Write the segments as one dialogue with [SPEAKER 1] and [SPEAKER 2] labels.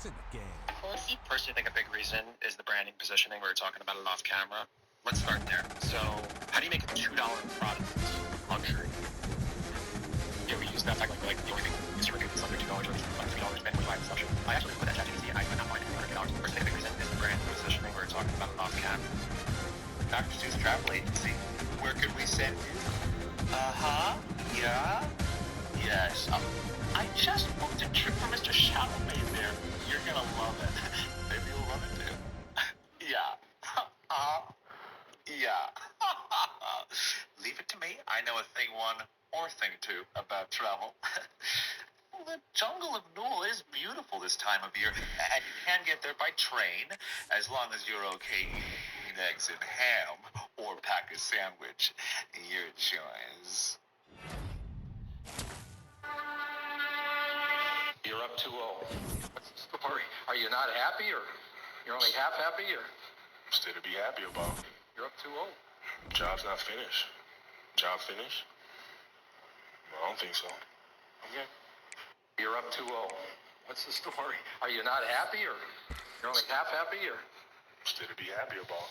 [SPEAKER 1] It's in the game.
[SPEAKER 2] Well, I personally think a big reason is the branding positioning. We were talking about it off camera. Let's start there. So, how do you make a $2 product luxury? Yeah, we use that fact like the only thing consumer goods is under $2, or like $3 minimum buy stuff. I actually put that ChatGPT. I could not find anything under $8. Personally, a big reason is the brand positioning. We were talking about it off camera.
[SPEAKER 3] Dr. Seuss Travel Agency. Where could we send you? Yeah? Yes. I just booked a trip for Mr. Chalamet there. You're gonna love it. Maybe you'll love it too. Yeah. Yeah. Leave it to me. I know a thing one or thing two about travel. Well, the jungle of Newell is beautiful this time of year, and you can get there by train, as long as you're okay eating eggs and ham, or pack a sandwich. Your choice.
[SPEAKER 4] You're up 2-0. What's the story? Are you not happy, or you're only half happy, or?
[SPEAKER 5] Still to be happy about.
[SPEAKER 4] You're up 2-0.
[SPEAKER 5] Job's not finished. Job finished? No, I don't think so.
[SPEAKER 4] Okay. You're up 2-0. What's the story? Are you not happy, or you're only half happy, or?
[SPEAKER 5] Still to be happy about.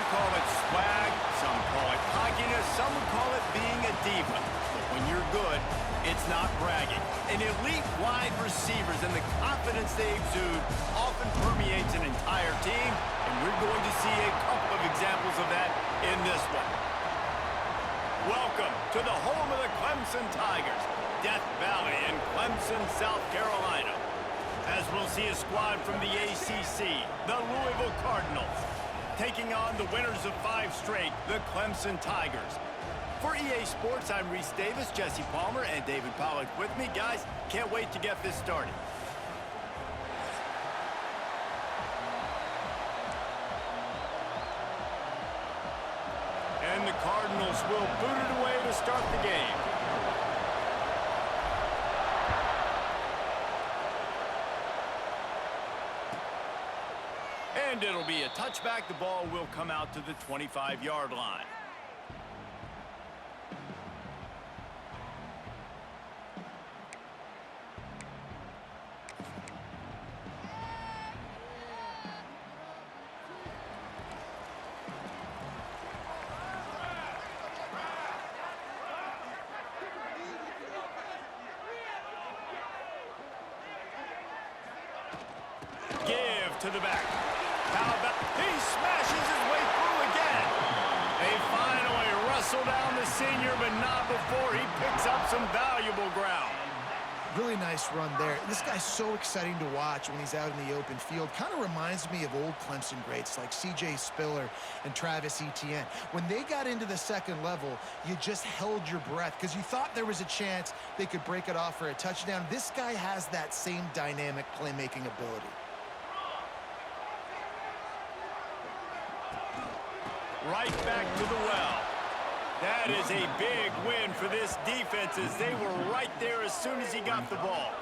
[SPEAKER 1] call it swag, some call it cockiness, some would call it being a diva. But when you're good, it's not bragging. An elite wide receivers and the confidence they exude often permeates an entire team, and we're going to see a couple of examples of that in this one. Welcome to the home of the Clemson Tigers, Death Valley in Clemson, South Carolina. As we'll see a squad from the ACC, the Louisville Cardinals, taking on the winners of 5 straight, the Clemson Tigers. For EA Sports, I'm Reese Davis, Jesse Palmer, and David Pollack with me. Guys, can't wait to get this started. And the Cardinals will boot it away to start the game. And it'll be a touchback. The ball will come out to the 25-yard line. Give to the back. How about he smashes his way through again. They finally wrestle down the senior, but not before he picks up some valuable ground.
[SPEAKER 6] Really nice run there. This guy's so exciting to watch when he's out in the open field. Kind of reminds me of old Clemson greats like C.J. Spiller and Travis Etienne. When they got into the second level, you just held your breath because you thought there was a chance they could break it off for a touchdown. This guy has that same dynamic playmaking ability.
[SPEAKER 1] Right back to the well. That is a big win for this defense as they were right there as soon as he got the ball.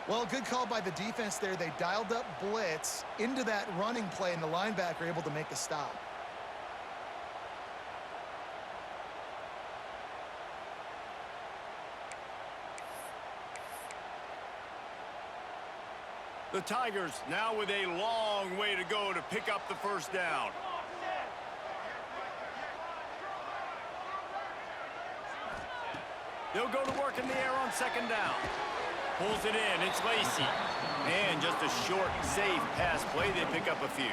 [SPEAKER 6] Well, good call by the defense there. They dialed up blitz into that running play, and the linebacker able to make the stop.
[SPEAKER 1] The Tigers now with a long way to go to pick up the first down. They'll go to work in the air on second down. Pulls it in. It's Lacey. And just a short, safe pass play. They pick up a few.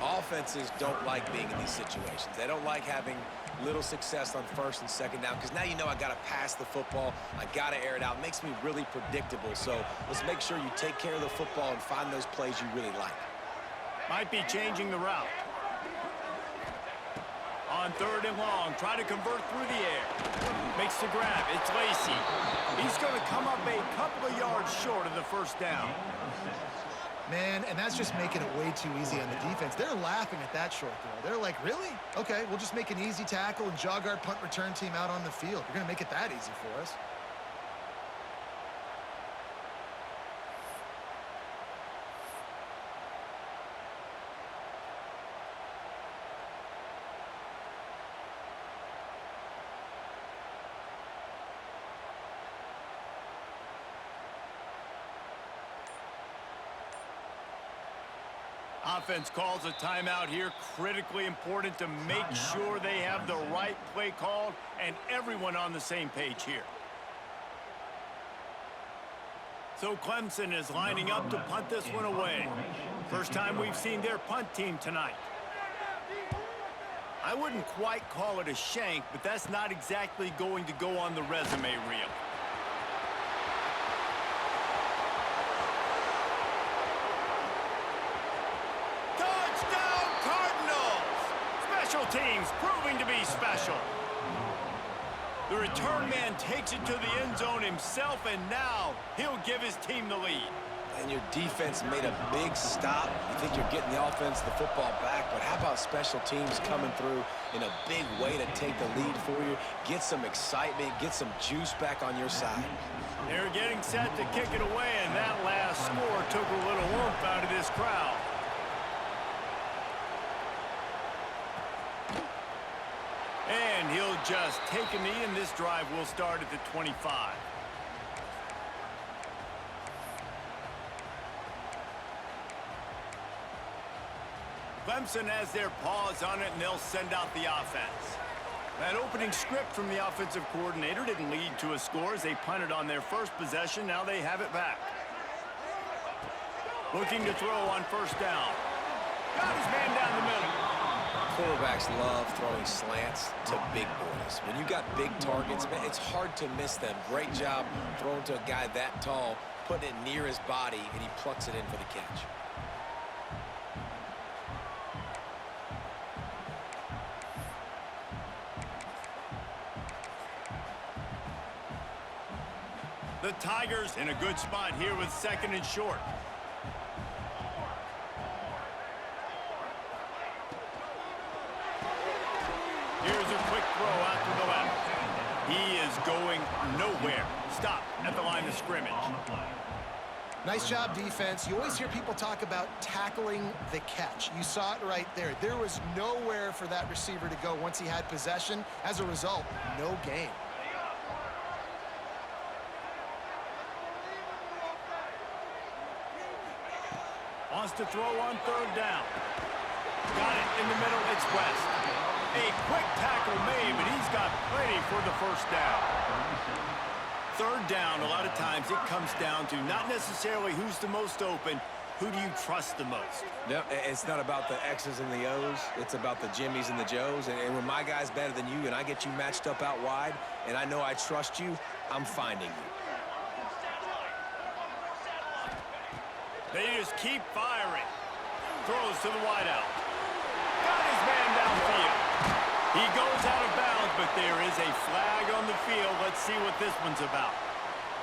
[SPEAKER 7] Offenses don't like being in these situations. They don't like having little success on first and second down because now you know I got to pass the football. I got to air it out. It makes me really predictable. So let's make sure you take care of the football and find those plays you really like.
[SPEAKER 1] Might be changing the route. On third and long, trying to convert through the air. Makes the grab. It's Lacey. He's going to come up a couple of yards short of the first down.
[SPEAKER 6] Man, and that's just making it way too easy on the defense. They're laughing at that short throw. They're like, really? Okay, we'll just make an easy tackle and jog our punt return team out on the field. You're going to make it that easy for us.
[SPEAKER 1] Offense calls a timeout here. Critically important to make sure they have the right play called and everyone on the same page here. So Clemson is lining up to punt this one away. First time we've seen their punt team tonight. I wouldn't quite call it a shank, but that's not exactly going to go on the resume reel. Special teams proving to be special. The return man takes it to the end zone himself, and now he'll give his team the lead.
[SPEAKER 7] And your defense made a big stop. You think you're getting the offense the football back, but how about special teams coming through in a big way to take the lead for you, get some excitement, get some juice back on your side.
[SPEAKER 1] They're getting set to kick it away, and that last score took a little oomph out of this crowd. And he'll just take a knee, and this drive will start at the 25. Clemson has their paws on it, and they'll send out the offense. That opening script from the offensive coordinator didn't lead to a score as they punted on their first possession. Now they have it back. Looking to throw on first down. Got his man down the middle.
[SPEAKER 7] Quarterbacks love throwing slants to big boys. When you got big targets, man, it's hard to miss them. Great job throwing to a guy that tall, putting it near his body, and he plucks it in for the catch.
[SPEAKER 1] The Tigers in a good spot here with second and short. Here's a quick throw out to the left. He is going nowhere. Stop at the line of scrimmage.
[SPEAKER 6] Nice job, defense. You always hear people talk about tackling the catch. You saw it right there. There was nowhere for that receiver to go once he had possession. As a result, no gain.
[SPEAKER 1] Wants to throw on third down. Got it in the middle. It's West. A quick tackle made, but he's got plenty for the first down. Third down, a lot of times it comes down to not necessarily who's the most open, who do you trust the most?
[SPEAKER 7] No, it's not about the X's and the O's. It's about the Jimmies and the Joes. And when my guy's better than you and I get you matched up out wide and I know I trust you, I'm finding you.
[SPEAKER 1] They just keep firing. Throws to the wideout. Got his man downfield. He goes out of bounds, but there is a flag on the field. Let's see what this one's about.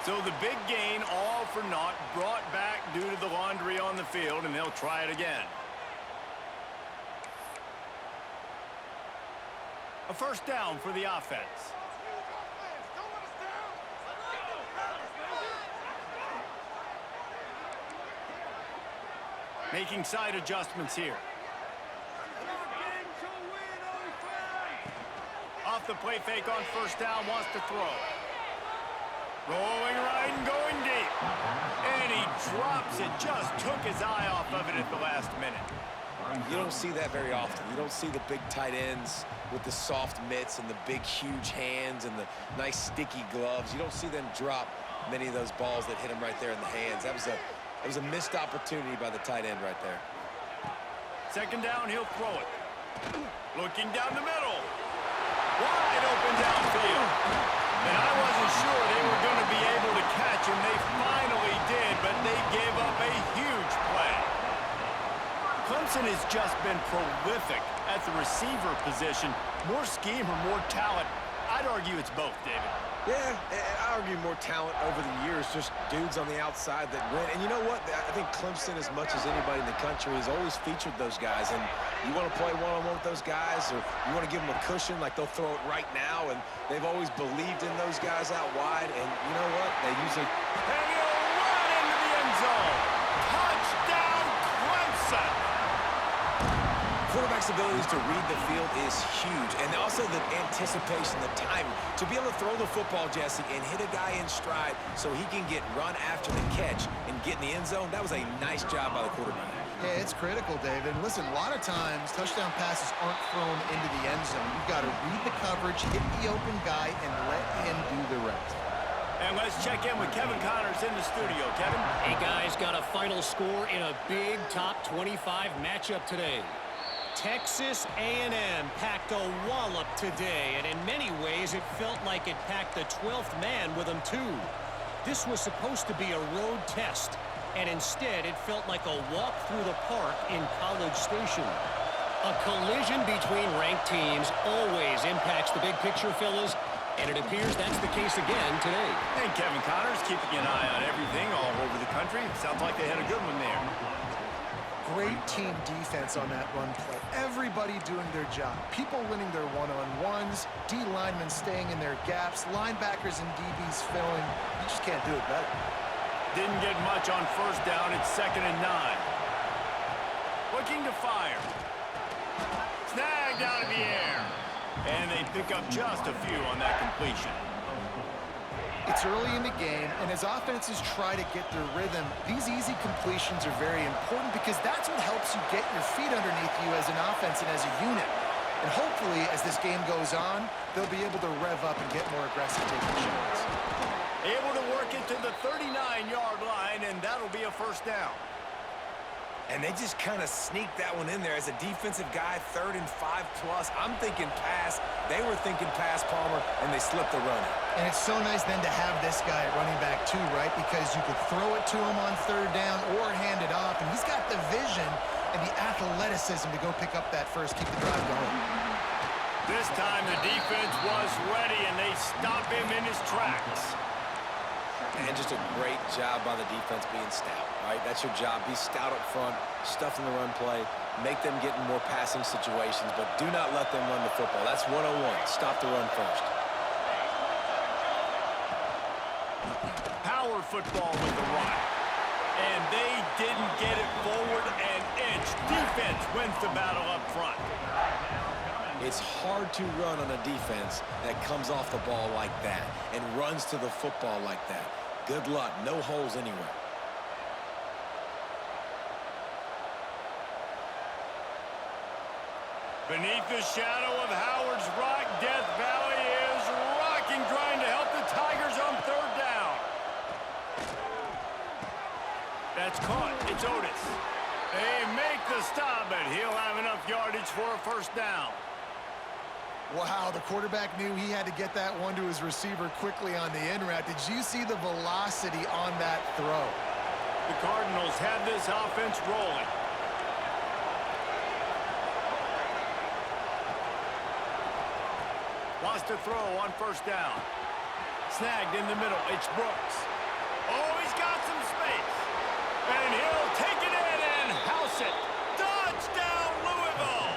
[SPEAKER 1] So the big gain, all for naught, brought back due to the laundry on the field, and they'll try it again. A first down for the offense. Making side adjustments here. Off the play fake on first down, wants to throw. Rolling right and going deep. And he drops it, just took his eye off of it at the last minute.
[SPEAKER 7] You don't see that very often. You don't see the big tight ends with the soft mitts and the big, huge hands and the nice, sticky gloves. You don't see them drop many of those balls that hit him right there in the hands. That was a missed opportunity by the tight end right there.
[SPEAKER 1] Second down, he'll throw it. Looking down the middle. Wide open downfield. And I wasn't sure they were going to be able to catch him. They finally did, but they gave up a huge play. Clemson has just been prolific at the receiver position. More scheme or more talent? I'd argue it's both, David.
[SPEAKER 7] Yeah, I argue more talent over the years, just dudes on the outside that win. And you know what? I think Clemson, as much as anybody in the country, has always featured those guys. And you want to play one-on-one with those guys, or you want to give them a cushion, like they'll throw it right now. And they've always believed in those guys out wide. And you know what? They usually...
[SPEAKER 1] And he'll run into the end zone. Touchdown, Clemson!
[SPEAKER 7] Quarterback's abilities to read the field is huge, and also the anticipation, the timing. To be able to throw the football, Jesse, and hit a guy in stride so he can get run after the catch and get in the end zone, that was a nice job by the quarterback.
[SPEAKER 6] Yeah, it's critical, David. And listen, a lot of times touchdown passes aren't thrown into the end zone. You've got to read the coverage, hit the open guy, and let him do the rest.
[SPEAKER 1] And let's check in with Kevin Connors in the studio. Kevin?
[SPEAKER 8] Hey, guys, got a final score in a big top 25 matchup today. Texas A&M packed a wallop today, and in many ways it felt like it packed the 12th man with them too. This was supposed to be a road test, and instead it felt like a walk through the park in College Station. A collision between ranked teams always impacts the big picture, fellas, and it appears that's the case again today.
[SPEAKER 1] And Kevin Connors keeping an eye on everything all over the country. Sounds like they had a good one there.
[SPEAKER 6] Great team defense on that run play. Everybody doing their job. People winning their one-on-ones, D linemen staying in their gaps, linebackers and DBs filling. You just can't do it better.
[SPEAKER 1] Didn't get much on first down. It's 2nd and 9. Looking to fire. Snagged out of the air. And they pick up just a few on that completion.
[SPEAKER 6] It's early in the game, and as offenses try to get their rhythm, these easy completions are very important because that's what helps you get your feet underneath you as an offense and as a unit. And hopefully, as this game goes on, they'll be able to rev up and get more aggressive taking shots.
[SPEAKER 1] Able to work it to the 39-yard line, and that'll be a first down.
[SPEAKER 7] And they just kind of sneaked that one in there. As a defensive guy, 3rd and 5+. I'm thinking pass. They were thinking pass, Palmer, and they slipped the run.
[SPEAKER 6] And it's so nice then to have this guy at running back too, right? Because you could throw it to him on 3rd down or hand it off, and he's got the vision and the athleticism to go pick up that first, keep the drive going.
[SPEAKER 1] This time the defense was ready, and they stop him in his tracks.
[SPEAKER 7] And just a great job by the defense being stout, right? That's your job. Be stout up front, stuff in the run play, make them get in more passing situations, but do not let them run the football. That's 101. Stop the run first.
[SPEAKER 1] Power football with the run. And they didn't get it forward an inch. Defense wins the battle up front.
[SPEAKER 7] It's hard to run on a defense that comes off the ball like that and runs to the football like that. Good luck. No holes anywhere.
[SPEAKER 1] Beneath the shadow of Howard's Rock, Death Valley is rocking, trying to help the Tigers on 3rd down. That's caught. It's Otis. They make the stop, but he'll have enough yardage for a first down.
[SPEAKER 6] Wow, the quarterback knew he had to get that one to his receiver quickly on the in route. Did you see the velocity on that throw?
[SPEAKER 1] The Cardinals have this offense rolling. Lost a throw on 1st down. Snagged in the middle. It's Brooks. Oh, he's got some space. And he'll take it in and house it. Touchdown, Louisville!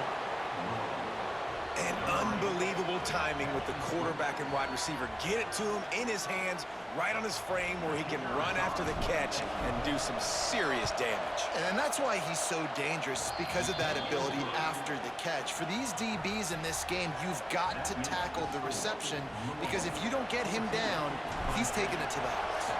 [SPEAKER 7] And unbelievable timing with the quarterback and wide receiver. Get it to him in his hands, right on his frame where he can run after the catch and do some serious damage.
[SPEAKER 6] And that's why he's so dangerous, because of that ability after the catch. For these DBs in this game, you've got to tackle the reception, because if you don't get him down, he's taking it to the house.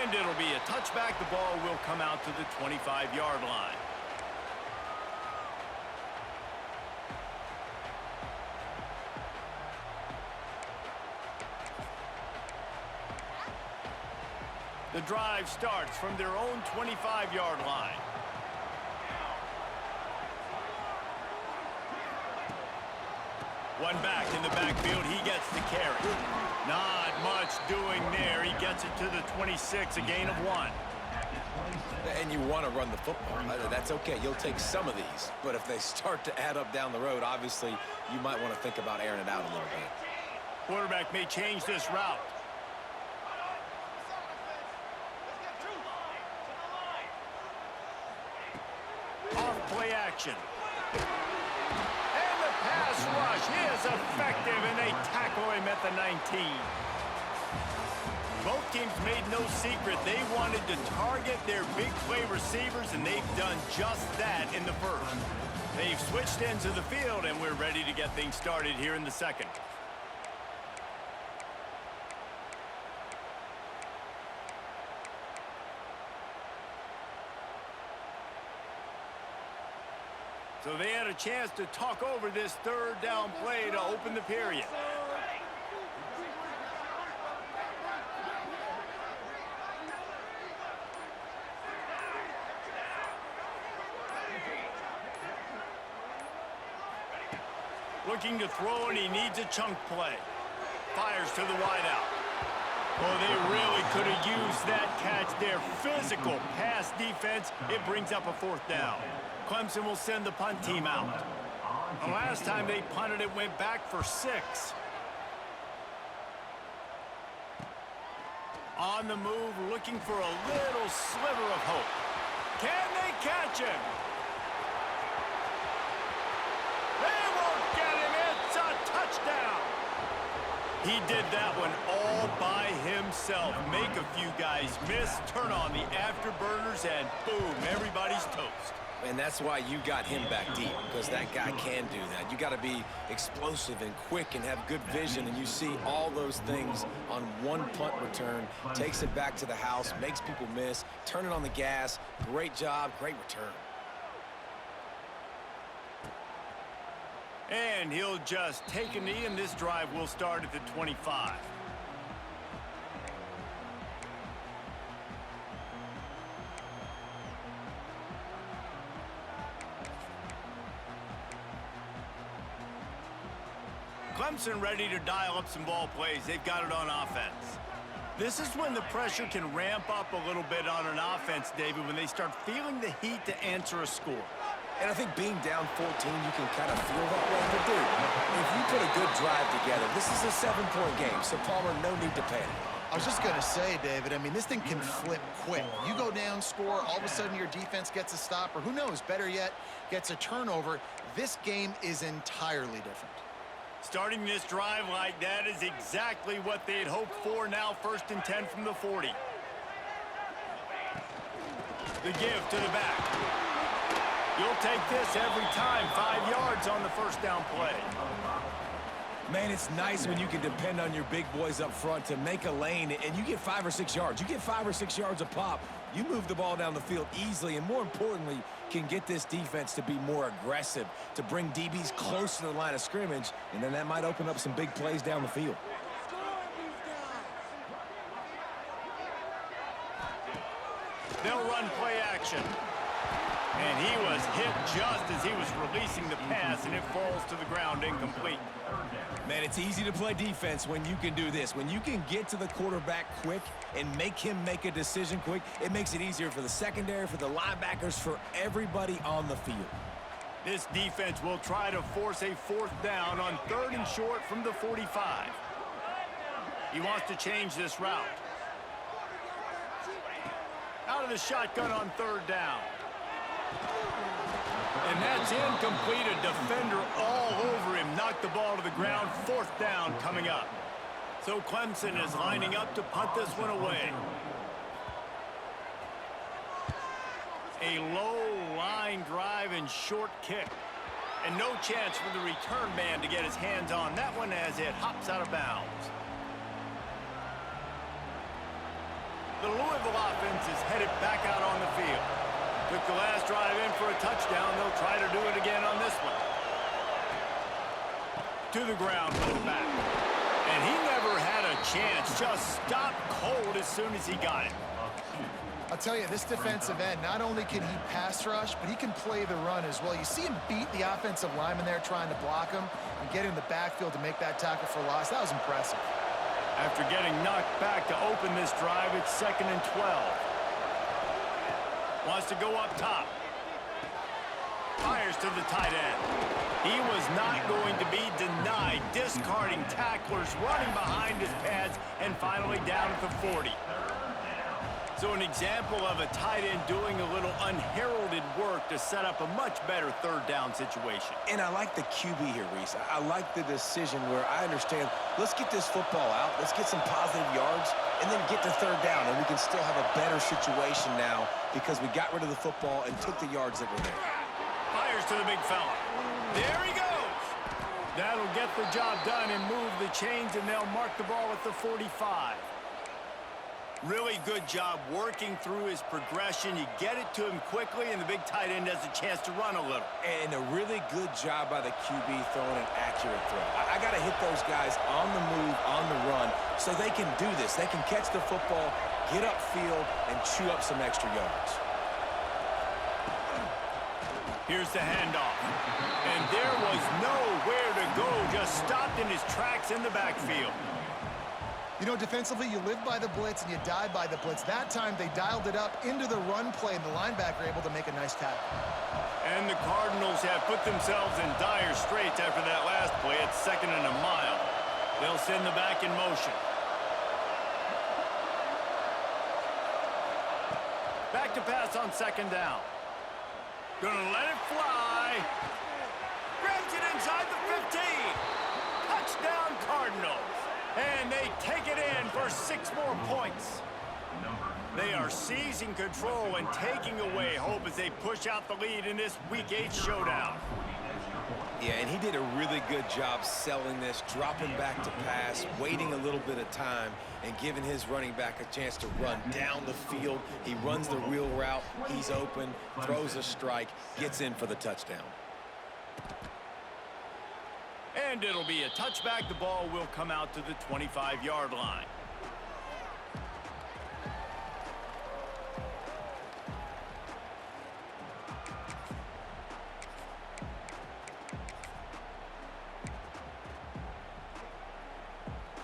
[SPEAKER 1] And it'll be a touchback. The ball will come out to the 25-yard line. The drive starts from their own 25-yard line. One back in the backfield. He gets the carry. Not much doing there. He gets it to the 26, a gain of 1.
[SPEAKER 7] And you want to run the football. That's okay. You'll take some of these. But if they start to add up down the road, obviously, you might want to think about airing it out a little bit.
[SPEAKER 1] Quarterback may change this route. Off play action. And the pass rush is effective, and they tackle him at the 19. Both teams made no secret they wanted to target their big play receivers, and they've done just that in the first. They've switched ends of the field, and we're ready to get things started here in the second. So they had a chance to talk over this 3rd down play to open the period. Looking to throw, and he needs a chunk play. Fires to the wideout. Oh, they really could have used that catch there. Physical pass defense. It brings up a 4th down. Clemson will send the punt team out. The last time they punted, it went back for 6. On the move, looking for a little sliver of hope. Can they catch him? They won't get him. It's a touchdown. He did that one all by himself. Make a few guys miss, turn on the afterburners, and boom, everybody's toast.
[SPEAKER 7] And that's why you got him back deep, because that guy can do that. You got to be explosive and quick and have good vision, and you see all those things on one punt return. Takes it back to the house, makes people miss, turn it on the gas. Great job, great return.
[SPEAKER 1] And he'll just take a knee, and this drive will start at the 25. Clemson ready to dial up some ball plays. They've got it on offense. This is when the pressure can ramp up a little bit on an offense, David, when they start feeling the heat to answer a score.
[SPEAKER 7] And I think being down 14, you can kind of feel that way. But, dude, if you put a good drive together, this is a 7-point game, so Palmer, no need to panic.
[SPEAKER 6] I was just going to say, David, I mean, this thing can flip quick. You go down, score, all of a sudden your defense gets a stop, or who knows, better yet, gets a turnover. This game is entirely different.
[SPEAKER 1] Starting this drive like that is exactly what they had hoped for. Now 1st and 10 from the 40. The give to the back. You'll take this every time. 5 yards on the first down play.
[SPEAKER 7] Man, it's nice when you can depend on your big boys up front to make a lane, and you get 5 or 6 yards. You get 5 or 6 yards a pop. You move the ball down the field easily, and more importantly, can get this defense to be more aggressive, to bring DBs close to the line of scrimmage, and then that might open up some big plays down the field.
[SPEAKER 1] They'll run play action. And he was hit just as he was releasing the pass, and it falls to the ground incomplete.
[SPEAKER 7] Man, it's easy to play defense when you can do this. When you can get to the quarterback quick and make him make a decision quick, it makes it easier for the secondary, for the linebackers, for everybody on the field.
[SPEAKER 1] This defense will try to force a 4th down on 3rd and short from the 45. He wants to change this route. Out of the shotgun on 3rd down. And that's incomplete. A defender all over him. Knocked the ball to the ground. 4th down coming up. So Clemson is lining up to punt this one away. A low line drive and short kick. And no chance for the return man to get his hands on that one as it hops out of bounds. The Louisville offense is headed back out on the field. Took the last drive in for a touchdown. They'll try to do it again on this one. To the ground for the back. And he never had a chance. Just stopped cold as soon as he got it.
[SPEAKER 6] I'll tell you, this defensive end, not only can he pass rush, but he can play the run as well. You see him beat the offensive lineman there trying to block him and get in the backfield to make that tackle for loss. That was impressive.
[SPEAKER 1] After getting knocked back to open this drive, it's 2nd and 12. Wants to go up top. Fires to the tight end. He was not going to be denied. Discarding tacklers, running behind his pads, and finally down at the 40. So an example of a tight end doing a little unheralded work to set up a much better 3rd down situation.
[SPEAKER 7] And I like the QB here, Reese. I like the decision where I understand, let's get this football out, let's get some positive yards, and then get to 3rd down, and we can still have a better situation now because we got rid of the football and took the yards that were there.
[SPEAKER 1] Fires to the big fella. There he goes. That'll get the job done and move the chains, and they'll mark the ball at the 45. Really good job working through his progression. You get it to him quickly, and the big tight end has a chance to run a little.
[SPEAKER 7] And a really good job by the QB throwing an accurate throw. I got to hit those guys on the move, on the run, so they can do this. They can catch the football, get upfield, and chew up some extra yards.
[SPEAKER 1] Here's the handoff. And there was nowhere to go. Just stopped in his tracks in the backfield.
[SPEAKER 6] You know, defensively, you live by the blitz and you die by the blitz. That time, they dialed it up into the run play, and the linebacker able to make a nice tackle.
[SPEAKER 1] And the Cardinals have put themselves in dire straits after that last play. It's 2nd and a mile. They'll send the back in motion. Back to pass on 2nd down. Gonna let it fly. Grabs it inside the 15. Touchdown, Cardinals. And they take it in for 6 more points. They are seizing control and taking away hope as they push out the lead in this Week 8 showdown.
[SPEAKER 7] Yeah, and he did a really good job selling this, dropping back to pass, waiting a little bit of time, and giving his running back a chance to run down the field. He runs the wheel route. He's open, throws a strike, gets in for the touchdown.
[SPEAKER 1] And it'll be a touchback. The ball will come out to the 25-yard line.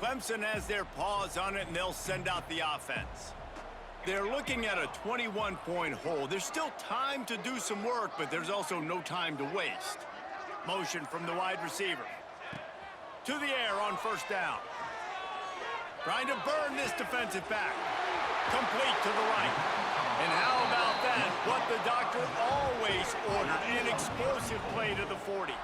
[SPEAKER 1] Clemson has their paws on it, and they'll send out the offense. They're looking at a 21-point hole. There's still time to do some work, but there's also no time to waste. Motion from the wide receiver. To the air on first down. Trying to burn this defensive back. Complete to the right. And how about that? What the doctor always ordered, an explosive play to the 40.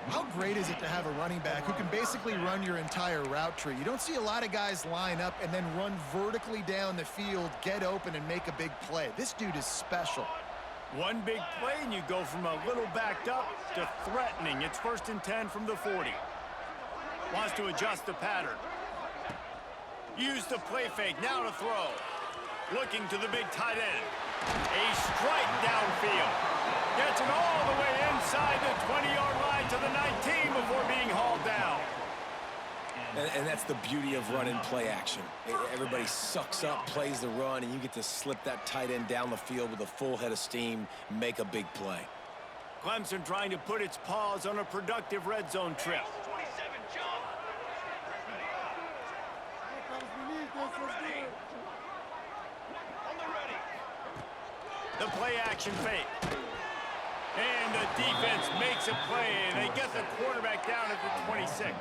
[SPEAKER 6] How great is it to have a running back who can basically run your entire route tree? You don't see a lot of guys line up and then run vertically down the field, get open, and make a big play. This dude is special.
[SPEAKER 1] One big play, and you go from a little backed up to threatening. It's 1st and 10 from the 40. Wants to adjust the pattern. Use the play fake, now to throw. Looking to the big tight end. A strike downfield. Gets it all the way inside the 20-yard line to the 19 before being hauled down.
[SPEAKER 7] And that's the beauty of running play action. Everybody sucks up, plays the run, and you get to slip that tight end down the field with a full head of steam, make a big play.
[SPEAKER 1] Clemson trying to put its paws on a productive red zone trip. The play action fake. And the defense makes a play, and they get the quarterback down at the 26.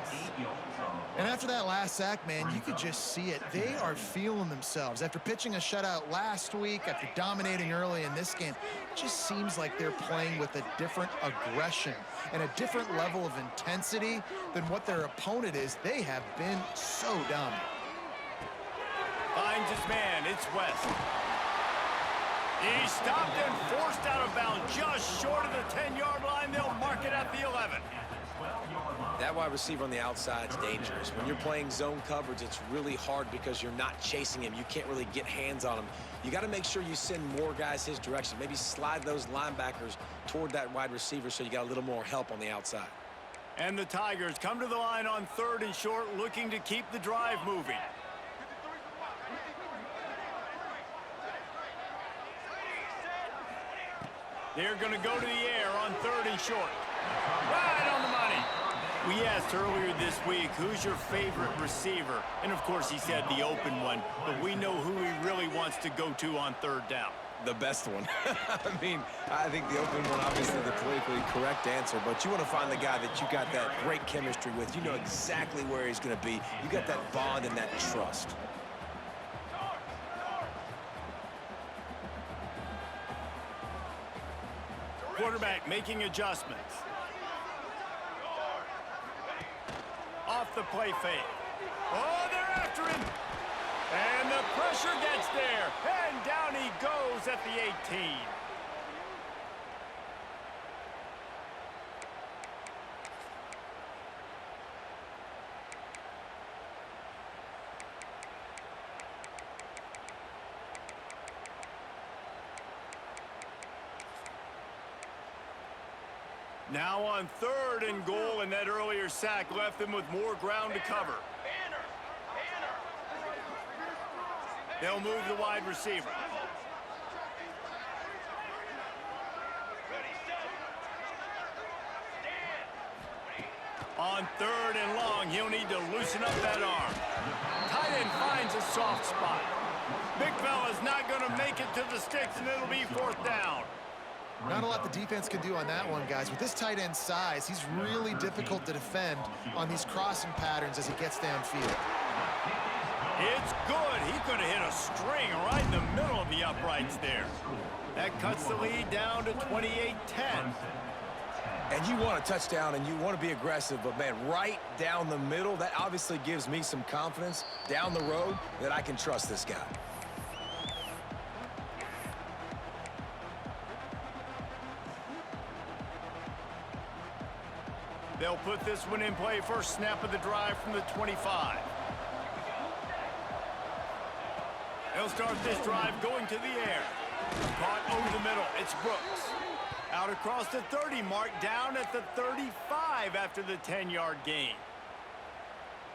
[SPEAKER 6] And after that last sack, man, you could just see it. They are feeling themselves. After pitching a shutout last week, after dominating early in this game, it just seems like they're playing with a different aggression and a different level of intensity than what their opponent is. They have been so dominant.
[SPEAKER 1] Finds his man. It's West. He stopped and forced out of bounds just short of the 10-yard line. They'll mark it at the 11.
[SPEAKER 7] That wide receiver on the outside is dangerous. When you're playing zone coverage, it's really hard because you're not chasing him. You can't really get hands on him. You got to make sure you send more guys his direction. Maybe slide those linebackers toward that wide receiver so you got a little more help on the outside.
[SPEAKER 1] And the Tigers come to the line on 3rd and short, looking to keep the drive moving. They're going to go to the air on 3rd and short. Right on the money. We asked earlier this week, who's your favorite receiver? And, of course, he said the open one. But we know who he really wants to go to on 3rd down.
[SPEAKER 7] The best one. I mean, I think the open one, obviously the politically correct answer, but you want to find the guy that you got that great chemistry with. You know exactly where he's going to be. You got that bond and that trust.
[SPEAKER 1] Quarterback making adjustments. Off the play fake. Oh, they're after him. And the pressure gets there. And down he goes at the 18. Now on 3rd and goal, and that earlier sack left them with more ground to cover. They'll move the wide receiver. On 3rd and long, he'll need to loosen up that arm. Tight end finds a soft spot. Big fella's not going to make it to the sticks, and it'll be 4th down.
[SPEAKER 6] Not a lot the defense can do on that one, guys. With this tight end size, he's really difficult to defend on these crossing patterns as he gets downfield.
[SPEAKER 1] It's good. He could have hit a string right in the middle of the uprights there. That cuts the lead down to 28-10.
[SPEAKER 7] And you want a touchdown and you want to be aggressive, but, man, right down the middle, that obviously gives me some confidence down the road that I can trust this guy.
[SPEAKER 1] They'll put this one in play first snap of the drive from the 25. They'll start this drive going to the air. Caught over the middle. It's Brooks. Out across the 30 mark, down at the 35 after the 10-yard gain.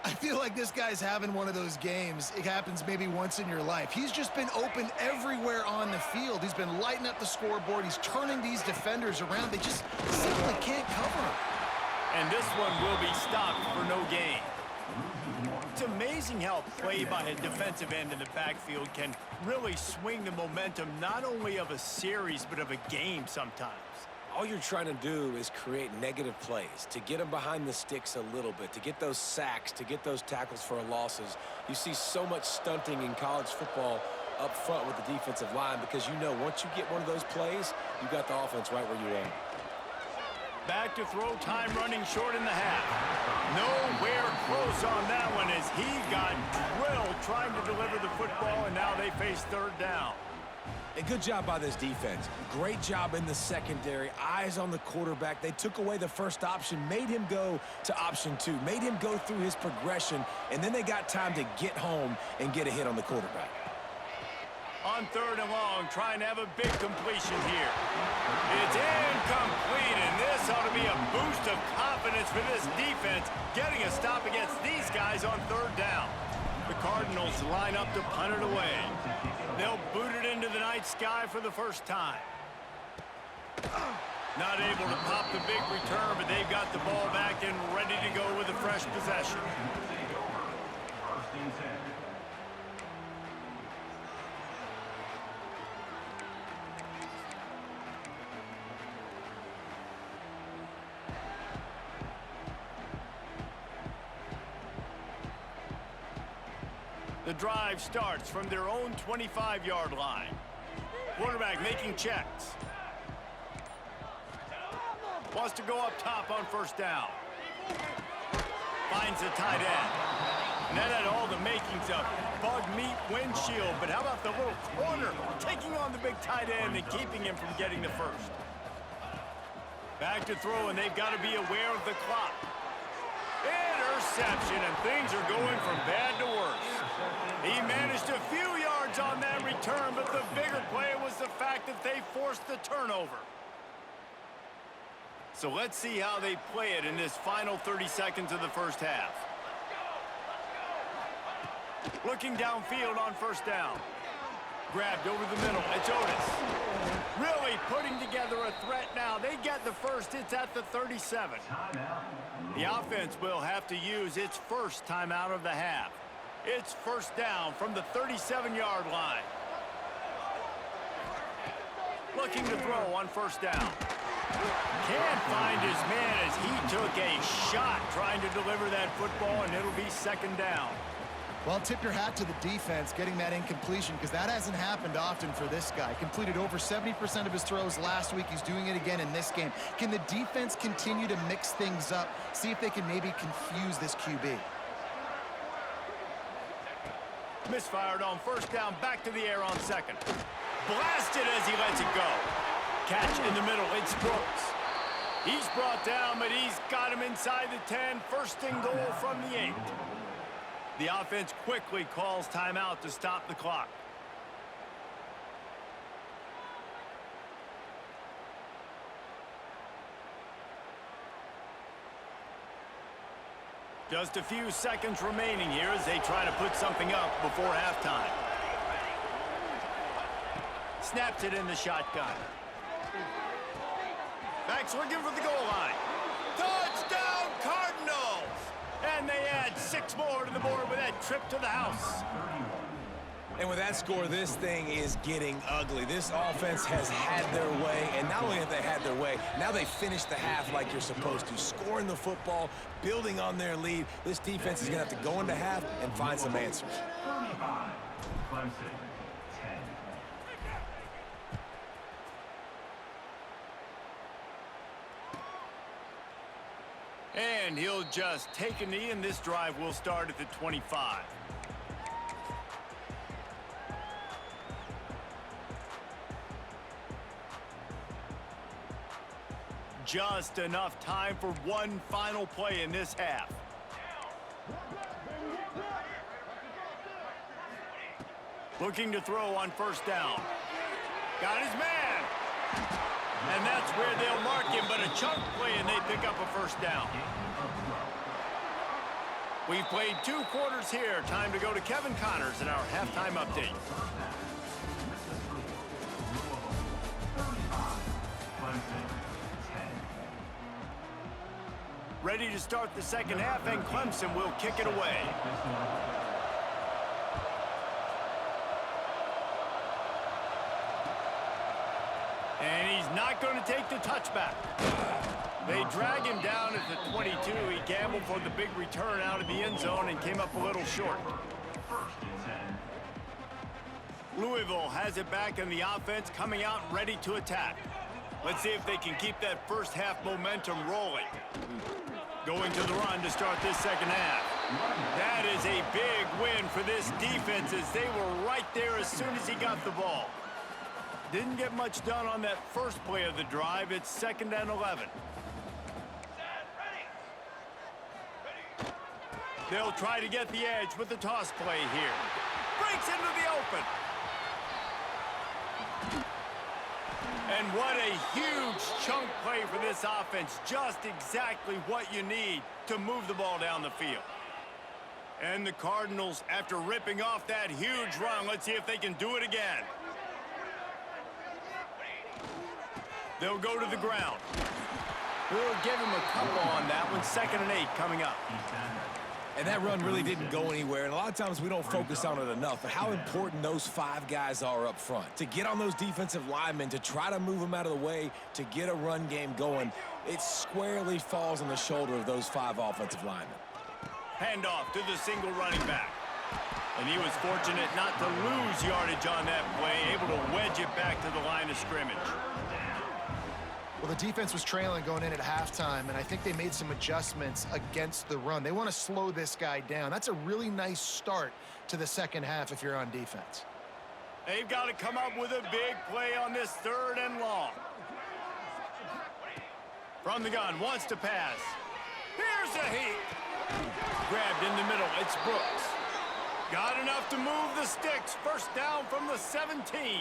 [SPEAKER 6] I feel like this guy's having one of those games. It happens maybe once in your life. He's just been open everywhere on the field. He's been lighting up the scoreboard. He's turning these defenders around. They just simply can't cover him.
[SPEAKER 1] And this one will be stopped for no gain. It's amazing how play by a defensive end in the backfield can really swing the momentum not only of a series but of a game sometimes.
[SPEAKER 7] All you're trying to do is create negative plays, to get them behind the sticks a little bit, to get those sacks, to get those tackles for losses. You see so much stunting in college football up front with the defensive line because you know once you get one of those plays, you got the offense right where you want it.
[SPEAKER 1] Back to throw, time running short in the half. Nowhere close on that one as he got drilled trying to deliver the football, and now they face third down.
[SPEAKER 7] A good job by this defense. Great job in the secondary. Eyes on the quarterback. They took away the first option, made him go to option 2, made him go through his progression, and then they got time to get home and get a hit on the quarterback.
[SPEAKER 1] On third and long, trying to have a big completion here. It's incomplete, and this ought to be a boost of confidence for this defense, getting a stop against these guys on third down. The Cardinals line up to punt it away. They'll boot it into the night sky for the first time. Not able to pop the big return, but they've got the ball back and ready to go with a fresh possession. The drive starts from their own 25-yard line. Quarterback making checks. Wants to go up top on first down. Finds the tight end. And that had all the makings of bug meat windshield, but how about the little corner taking on the big tight end and keeping him from getting the first? Back to throw, and they've got to be aware of the clock. Interception, and things are going from bad to worse. He managed a few yards on that return, but the bigger play was the fact that they forced the turnover. So let's see how they play it in this final 30 seconds of the first half. Looking downfield on first down. Grabbed over the middle. It's Otis. Really putting together a threat now. They get the first. It's at the 37. The offense will have to use its first timeout of the half. It's first down from the 37-yard line. Looking to throw on first down. Can't find his man as he took a shot trying to deliver that football, and it'll be second down.
[SPEAKER 6] Well, tip your hat to the defense getting that incompletion because that hasn't happened often for this guy. Completed over 70% of his throws last week. He's doing it again in this game. Can the defense continue to mix things up? See if they can maybe confuse this QB.
[SPEAKER 1] Misfired on first down, back to the air on second. Blasted as he lets it go. Catch in the middle, it's Brooks. He's brought down, but he's got him inside the 10. First and goal from the 8. The offense quickly calls timeout to stop the clock. Just a few seconds remaining here as they try to put something up before halftime. Snaps it in the shotgun. Back's looking for the goal line. Touchdown, Cardinals! And they add 6 more to the board with that trip to the house.
[SPEAKER 7] And with that score, this thing is getting ugly. This offense has had their way, and not only have they had their way, now they finished the half like you're supposed to, scoring the football, building on their lead. This defense is going to have to go into half and find some answers.
[SPEAKER 9] 35, Clemson, 10.
[SPEAKER 1] And he'll just take a knee, and this drive will start at the 25. Just enough time for one final play in this half. Looking to throw on first down. Got his man. And that's where they'll mark him, but a chunk play and they pick up a first down. We've played 2 quarters here. Time to go to Kevin Connors in our halftime update. Ready to start the second half, and Clemson will kick it away. And he's not going to take the touchback. They drag him down at the 22. He gambled for the big return out of the end zone and came up a little short. Louisville has it back in the offense, coming out ready to attack. Let's see if they can keep that first half momentum rolling. Going to the run to start this second half. That is a big win for this defense as they were right there as soon as he got the ball. Didn't get much done on that first play of the drive. It's 2nd and 11. They'll try to get the edge with the toss play here. Breaks into the open. And what a huge chunk play for this offense. Just exactly what you need to move the ball down the field. And the Cardinals, after ripping off that huge run, let's see if they can do it again. They'll go to the ground. We'll give him a couple on that one. 2nd and 8 coming up.
[SPEAKER 7] And that run really didn't go anywhere. And a lot of times we don't focus on it enough, but how important those 5 guys are up front. To get on those defensive linemen, to try to move them out of the way, to get a run game going, it squarely falls on the shoulder of those 5 offensive linemen.
[SPEAKER 1] Handoff to the single running back. And he was fortunate not to lose yardage on that play, able to wedge it back to the line of scrimmage.
[SPEAKER 6] Well, the defense was trailing going in at halftime, and I think they made some adjustments against the run. They want to slow this guy down. That's a really nice start to the second half if you're on defense.
[SPEAKER 1] They've got to come up with a big play on this 3rd and long. From the gun, wants to pass. Here's a heat. Grabbed in the middle, it's Brooks. Got enough to move the sticks. First down from the 17.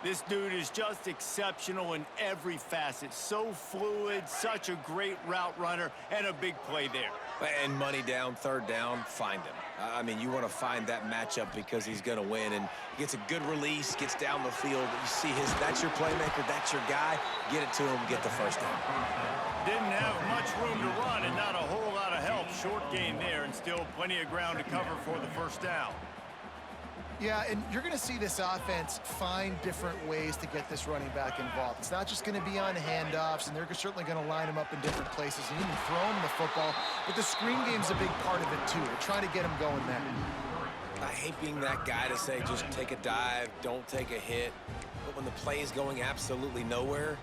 [SPEAKER 1] This dude is just exceptional in every facet. So fluid, such a great route runner, and a big play there.
[SPEAKER 7] And money down, 3rd down, find him. I mean, you want to find that matchup because he's going to win. And he gets a good release, gets down the field. You see that's your playmaker, that's your guy. Get it to him, get the first down.
[SPEAKER 1] Didn't have much room to run and not a whole lot of help. Short gain there and still plenty of ground to cover for the first down.
[SPEAKER 6] Yeah, and you're going to see this offense find different ways to get this running back involved. It's not just going to be on handoffs, and they're certainly going to line him up in different places and even throw him the football. But the screen game's a big part of it, too. They're trying to get him going there.
[SPEAKER 7] I hate being that guy to say just take a dive, don't take a hit. But when the play is going absolutely nowhere,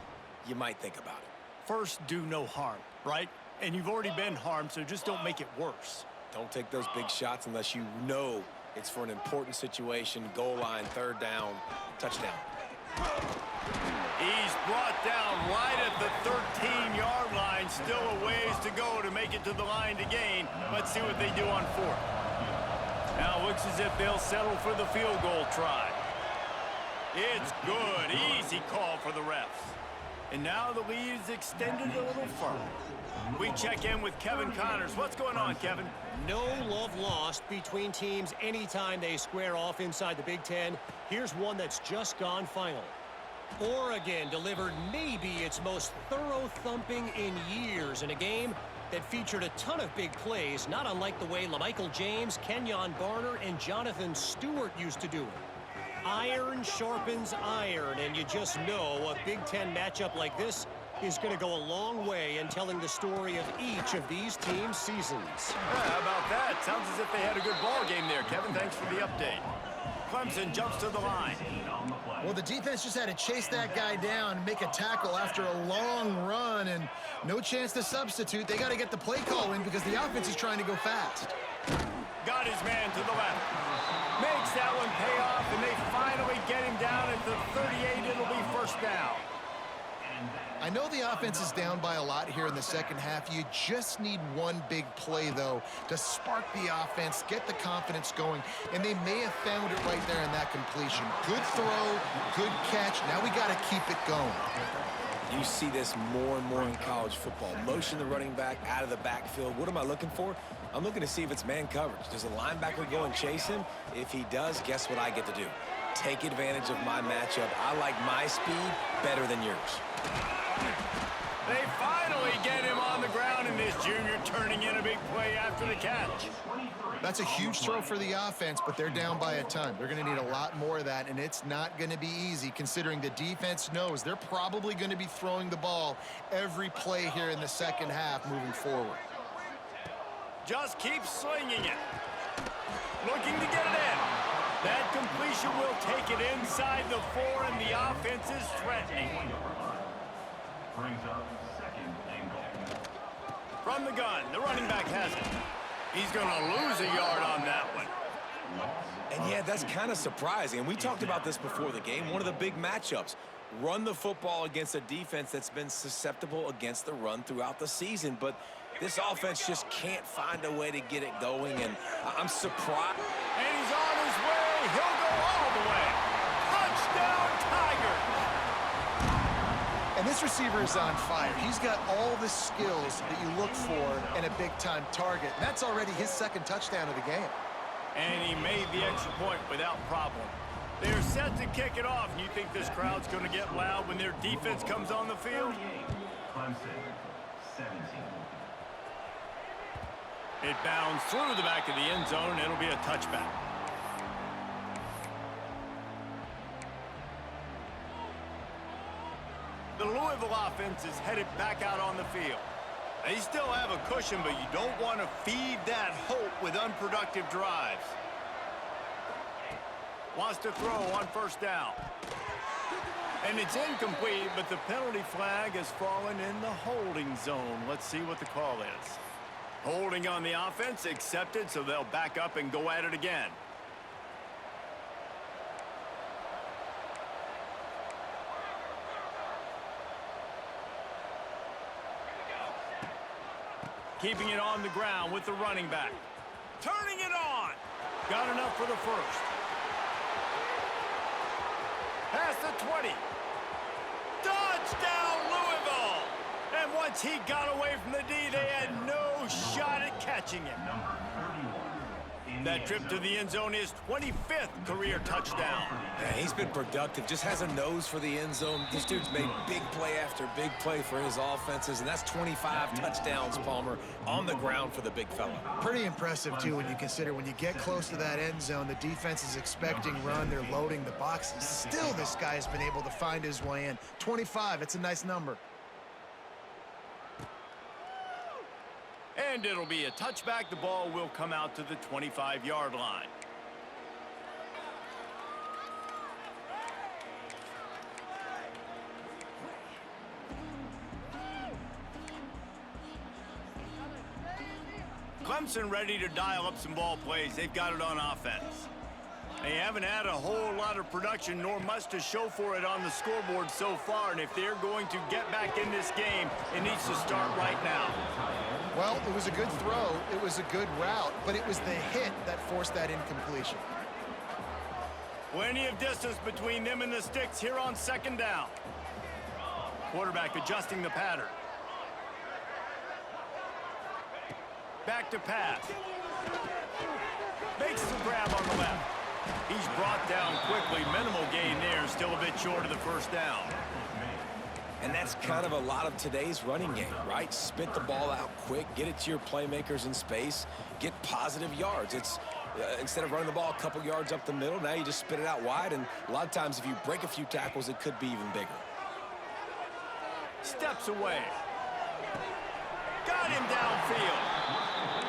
[SPEAKER 7] you might think about it.
[SPEAKER 1] First, do no harm, right? And you've already been harmed, so just don't make it worse.
[SPEAKER 7] Don't take those big shots unless you know it's for an important situation, goal line, 3rd down, touchdown.
[SPEAKER 1] He's brought down right at the 13-yard line. Still a ways to go to make it to the line to gain. Let's see what they do on 4th. Now looks as if they'll settle for the field goal try. It's good. Easy call for the refs. And now the lead is extended a little further. We check in with Kevin Connors. What's going on, Kevin?
[SPEAKER 8] No love lost between teams anytime they square off inside the Big Ten. Here's one that's just gone final. Oregon delivered maybe its most thorough thumping in years in a game that featured a ton of big plays, not unlike the way LaMichael James, Kenyon Barner, and Jonathan Stewart used to do it. Iron sharpens iron, and you just know a Big Ten matchup like this is going to go a long way in telling the story of each of these teams' seasons.
[SPEAKER 1] How about that? Sounds as if they had a good ball game there, Kevin. Thanks for the update. Clemson jumps to the line.
[SPEAKER 6] Well, the defense just had to chase that guy down and make a tackle after a long run, and no chance to substitute. They got to get the play call in because the offense is trying to go fast.
[SPEAKER 1] Got his man to the left. Makes that one pay off, and they finally get him down at the 38. It'll be first down.
[SPEAKER 6] I know the offense is down by a lot here in the second half. You just need one big play, though, to spark the offense, get the confidence going, and they may have found it right there in that completion. Good throw, good catch. Now we got to keep it going.
[SPEAKER 7] You see this more and more in college football. Motion the running back out of the backfield. What am I looking for? I'm looking to see if it's man coverage. Does the linebacker go and chase him? If he does, guess what I get to do? Take advantage of my matchup. I like my speed better than yours.
[SPEAKER 1] They finally get him on the ground, and this junior turning in a big play after the catch.
[SPEAKER 6] That's a huge throw for the offense, but they're down by a ton. They're going to need a lot more of that, and it's not going to be easy considering the defense knows they're probably going to be throwing the ball every play here in the second half moving forward.
[SPEAKER 1] Just keep slinging it. Looking to get it in. That completion will take it inside the 4, and the offense is threatening.
[SPEAKER 9] Brings up second and goal.
[SPEAKER 1] From the gun, the running back has it. He's going to lose a yard on that one.
[SPEAKER 7] And yeah, that's kind of surprising. And we talked about this before the game. One of the big matchups. Run the football against a defense that's been susceptible against the run throughout the season. But this offense just can't find a way to get it going. And I'm surprised.
[SPEAKER 1] And he's on his way. He'll go all the way. Touchdown, Tigers.
[SPEAKER 6] And this receiver is on fire. He's got all the skills that you look for in a big-time target. And that's already his second touchdown of the game.
[SPEAKER 1] And he made the extra point without problem. They're set to kick it off. And you think this crowd's going to get loud when their defense comes on the field?
[SPEAKER 9] Clemson, 17.
[SPEAKER 1] It bounds through the back of the end zone, and it'll be a touchback. The Louisville offense is headed back out on the field. They still have a cushion, but you don't want to feed that hope with unproductive drives. Wants to throw on first down. And it's incomplete, but the penalty flag has fallen in the holding zone. Let's see what the call is. Holding on the offense, accepted, so they'll back up and go at it again. Keeping it on the ground with the running back. Turning it on. Got enough for the first. Past the 20. Touchdown, Louisville! And once he got away from the D, they had no shot at catching him.
[SPEAKER 9] Number 31.
[SPEAKER 1] That trip to the end zone is 25th career touchdown.
[SPEAKER 7] Yeah, he's been productive, just has a nose for the end zone. This dude's made big play after big play for his offenses, and that's 25 touchdowns, Palmer, on the ground for the big fella.
[SPEAKER 6] Pretty impressive, too, when you consider when you get close to that end zone, the defense is expecting run, they're loading the boxes. Still, this guy has been able to find his way in. 25, it's a nice number.
[SPEAKER 1] And it'll be a touchback. The ball will come out to the 25-yard line. Clemson ready to dial up some ball plays. They've got it on offense. They haven't had a whole lot of production nor much to show for it on the scoreboard so far, and if they're going to get back in this game, it needs to start right now.
[SPEAKER 6] Well, it was a good throw, it was a good route, but it was the hit that forced that incompletion.
[SPEAKER 1] Plenty of distance between them and the sticks here on second down. Quarterback adjusting the pattern. Back to pass. Makes the grab on the left. He's brought down quickly. Minimal gain there. Still a bit short of the first down.
[SPEAKER 7] And that's kind of a lot of today's running game, right? Spit the ball out quick, get it to your playmakers in space, get positive yards. It's instead of running the ball a couple yards up the middle, now you just spit it out wide, and a lot of times if you break a few tackles, it could be even bigger.
[SPEAKER 1] Steps away. Got him downfield.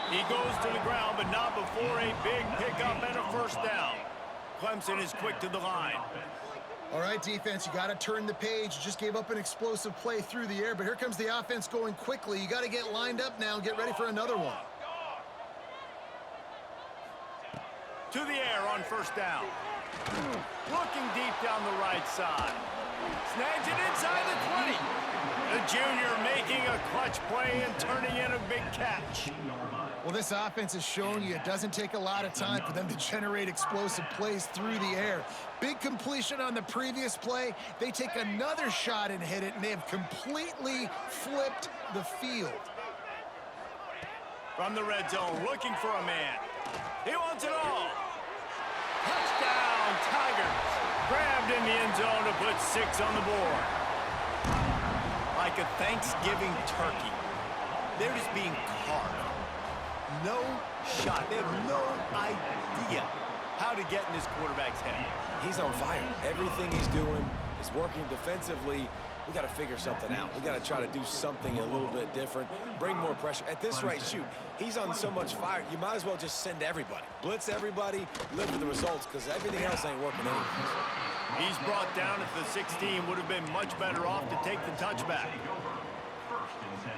[SPEAKER 1] He goes to the ground, but not before a big pickup and a first down. Clemson is quick to the line.
[SPEAKER 6] All right, defense, you got to turn the page. You just gave up an explosive play through the air, but here comes the offense going quickly. You got to get lined up now and get ready for another one.
[SPEAKER 1] To the air on first down. Looking deep down the right side. Snags it inside the 20. The junior making a clutch play and turning in a big catch.
[SPEAKER 6] Well, this offense has shown you it doesn't take a lot of time for them to generate explosive plays through the air. Big completion on the previous play. They take another shot and hit it, and they have completely flipped the field.
[SPEAKER 1] From the red zone, looking for a man. He wants it all. Touchdown, Tigers. Grabbed in the end zone to put 6 on the board. Like a Thanksgiving turkey, they're just being carved. No shot. They have no idea how to get in this quarterback's head.
[SPEAKER 7] He's on fire. Everything he's doing is working defensively. We got to figure something out. We got to try to do something a little bit different, bring more pressure. At this rate, shoot, he's on so much fire, you might as well just send everybody. Blitz everybody, live with the results, because everything else ain't working anyways.
[SPEAKER 1] He's brought down at the 16. Would have been much better off to take the touchback.
[SPEAKER 9] First and 10.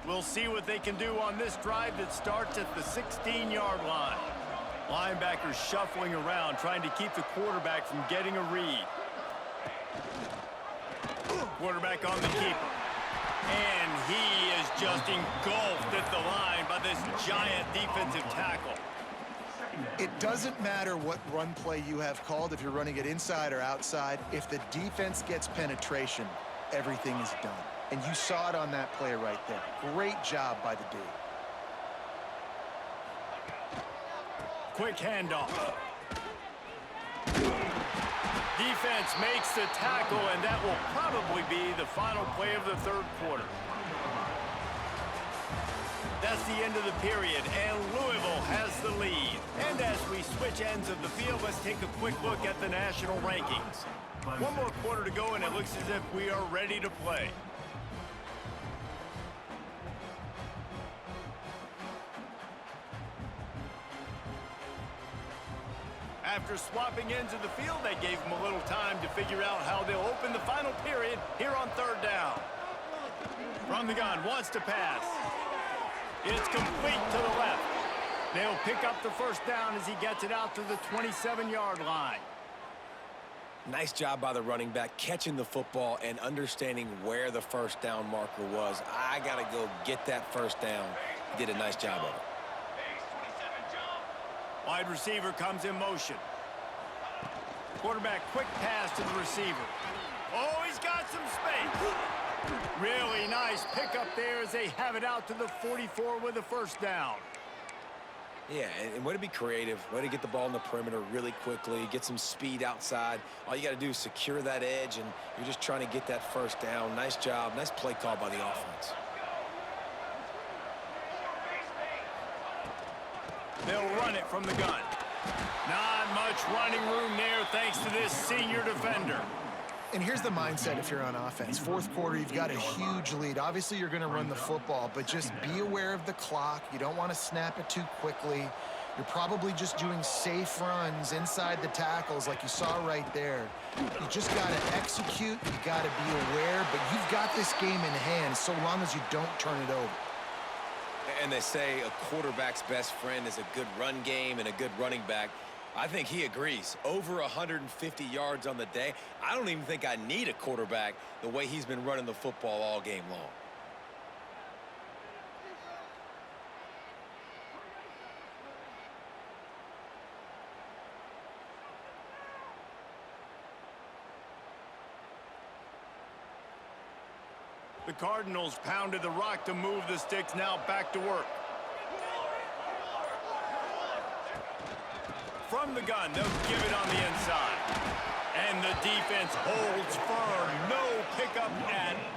[SPEAKER 1] We'll see what they can do on this drive that starts at the 16-yard line. Linebackers shuffling around, trying to keep the quarterback from getting a read. Quarterback on the keeper. And he is just engulfed at the line by this giant defensive tackle.
[SPEAKER 6] It doesn't matter what run play you have called, if you're running it inside or outside. If the defense gets penetration, everything is done. And you saw it on that play right there. Great job by the D.
[SPEAKER 1] Quick handoff. Defense makes the tackle, and that will probably be the final play of the third quarter. That's the end of the period, and Louisville has the lead. And as we switch ends of the field, let's take a quick look at the national rankings. One more quarter to go, and it looks as if we are ready to play. After swapping ends of the field, they gave them a little time to figure out how they'll open the final period here on third down. From the gun, wants to pass. It's complete to the left. They'll pick up the first down as he gets it out to the 27-yard line.
[SPEAKER 7] Nice job by the running back, catching the football and understanding where the first down marker was. I got to go get that first down. He did a nice job of it.
[SPEAKER 1] Wide receiver comes in motion. Quarterback, quick pass to the receiver. Oh, he's got some space. Really nice pickup there as they have it out to the 44 with a first down.
[SPEAKER 7] Yeah, and way to be creative, way to get the ball in the perimeter really quickly, get some speed outside. All you got to do is secure that edge, and you're just trying to get that first down. Nice job, nice play call by the offense.
[SPEAKER 1] They'll run it from the gun. Not much running room there thanks to this senior defender.
[SPEAKER 6] And here's the mindset if you're on offense. Fourth quarter, you've got a huge lead. Obviously, you're going to run the football, but just be aware of the clock. You don't want to snap it too quickly. You're probably just doing safe runs inside the tackles like you saw right there. You just got to execute. You got to be aware, but you've got this game in hand so long as you don't turn it over.
[SPEAKER 7] And they say a quarterback's best friend is a good run game and a good running back. I think he agrees. Over 150 yards on the day. I don't even think I need a quarterback the way he's been running the football all game long.
[SPEAKER 1] The Cardinals pounded the rock to move the sticks, now back to work. From the gun, they'll give it on the inside. And the defense holds firm. No pickup at all.